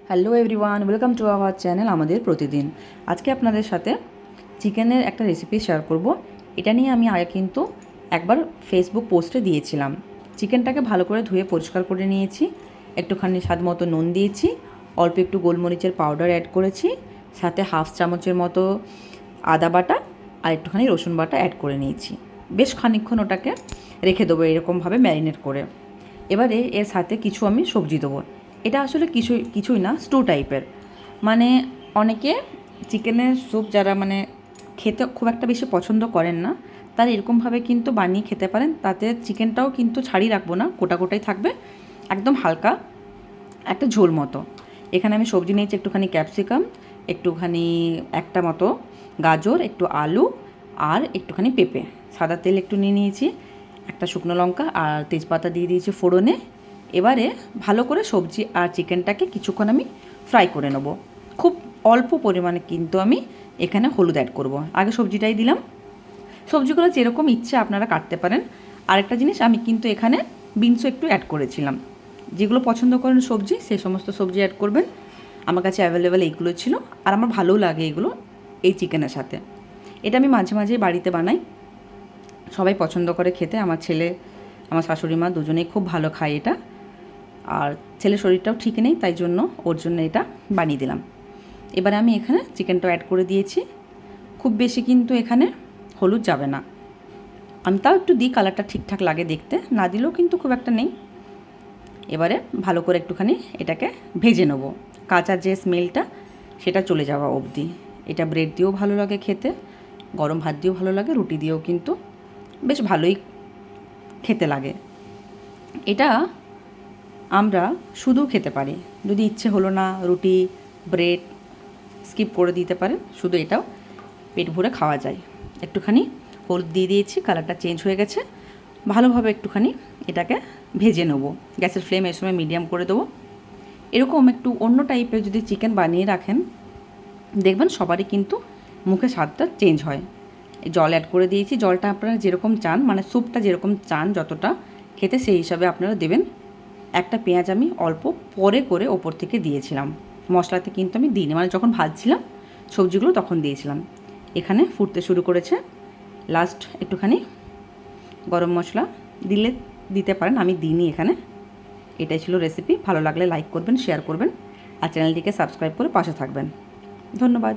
Hello everyone, welcome to our channel আমাদের প্রতিদিন। আজকে আপনাদের সাথে চিকেনের একটা রেসিপি শেয়ার করব। এটা নিয়ে আমি আগে কিন্তু একবার ফেসবুক পোস্টে দিয়েছিলাম। চিকেনটাকে ভালো করে ধুয়ে পরিষ্কার করে নিয়েছি, একটুখানি স্বাদ মতো নুন দিয়েছি, অল্প একটু গোলমরিচের পাউডার অ্যাড করেছি, সাথে হাফ চামচের মতো আদা বাটা আর একটুখানি রসুন বাটা অ্যাড করে নিয়েছি। বেশ খানিকক্ষণ ওটাকে রেখে দেবো এরকমভাবে ম্যারিনেট করে। এবারে এর সাথে কিছু আমি সবজি দেবো। এটা আসলে কিছুই না, স্টু টাইপের। মানে অনেকে চিকেনের স্যুপ যারা খেতে খুব একটা বেশি পছন্দ করেন না, তারা এরকমভাবে কিন্তু বানিয়ে খেতে পারেন। তাতে চিকেনটাও কিন্তু ছাড়িয়ে রাখবো না, গোটা গোটাই থাকবে, একদম হালকা একটা ঝোল মতো। এখানে আমি সবজি নিয়েছি, একটুখানি ক্যাপসিকাম, একটুখানি একটা মতো গাজর, একটু আলু আর একটুখানি পেঁপে। সাদা তেল একটু নিয়ে নিয়েছি, একটা শুকনো লঙ্কা আর তেজপাতা দিয়ে দিয়েছি ফোড়নে। এবারে ভালো করে সবজি আর চিকেনটাকে কিছুক্ষণ আমি ফ্রাই করে নেব। খুব অল্প পরিমাণে কিন্তু আমি এখানে হলুদ অ্যাড করব। আগে সবজিটাই দিলাম। সবজিগুলো যেরকম ইচ্ছে আপনারা কাটতে পারেন। আরেকটা জিনিস, আমি কিন্তু এখানে বিনসও একটু অ্যাড করেছিলাম। যেগুলো পছন্দ করেন সবজি, সেই সমস্ত সবজি অ্যাড করবেন। আমার কাছে অ্যাভেলেবেল এইগুলো ছিল, আর আমার ভালোও লাগে এগুলো এই চিকেনের সাথে। এটা আমি মাঝে মাঝেই বাড়িতে বানাই, সবাই পছন্দ করে খেতে। আমার ছেলে, আমার শাশুড়ি মা দুজনেই খুব ভালো খায় এটা। আর ছেলের শরীরটাও ঠিক নেই, তাই জন্য ওর জন্য এটা বানিয়ে দিলাম। এবারে আমি এখানে চিকেনটাও অ্যাড করে দিয়েছি। খুব বেশি কিন্তু এখানে হলুদ যাবে না, আমি তাও একটু দিই, কালারটা ঠিকঠাক লাগে দেখতে, না দিলেও কিন্তু খুব একটা নেই। এবারে ভালো করে একটুখানি এটাকে ভেজে নেবো, কাঁচা যে স্মেলটা সেটা চলে যাওয়া অবধি। এটা ব্রেড দিয়েও ভালো লাগে খেতে, গরম ভাত দিয়েও ভালো লাগে, রুটি দিয়েও কিন্তু বেশ ভালোই খেতে লাগে। এটা আমরা শুধু খেতে পারি, যদি ইচ্ছে হলো না রুটি ব্রেড স্কিপ করে দিতে পারেন, শুধু এটাও পেট ভরে খাওয়া যায়। একটুখানি হলুদ দিয়ে দিয়েছি, কালারটা চেঞ্জ হয়ে গেছে। ভালোভাবে একটুখানি এটাকে ভেজে নেবো। গ্যাসের ফ্লেম এই সময় মিডিয়াম করে দেবো। এরকম একটু অন্য টাইপের যদি চিকেন বানিয়ে রাখেন, দেখবেন সবারই কিন্তু মুখে স্বাদটা চেঞ্জ হয়। জল অ্যাড করে দিয়েছি, জলটা আপনারা যেরকম চান, স্যুপটা যেরকম চান যতটা খেতে, সেই হিসাবে আপনারা দেবেন। একটা পেঁয়াজ আমি অল্প পরে করে ওপর থেকে দিয়েছিলাম, মশলাতে কিন্তু আমি দিইনি, যখন ভাজছিলাম সবজিগুলো তখন দিয়েছিলাম। এখানে ফুটতে শুরু করেছে। লাস্ট একটুখানি গরম মশলা দিলে দিতে পারেন, আমি দিইনি এখানে। এটাই ছিল রেসিপি। ভালো লাগলে লাইক করবেন, শেয়ার করবেন, আর চ্যানেলটিকে সাবস্ক্রাইব করে পাশে থাকবেন। ধন্যবাদ।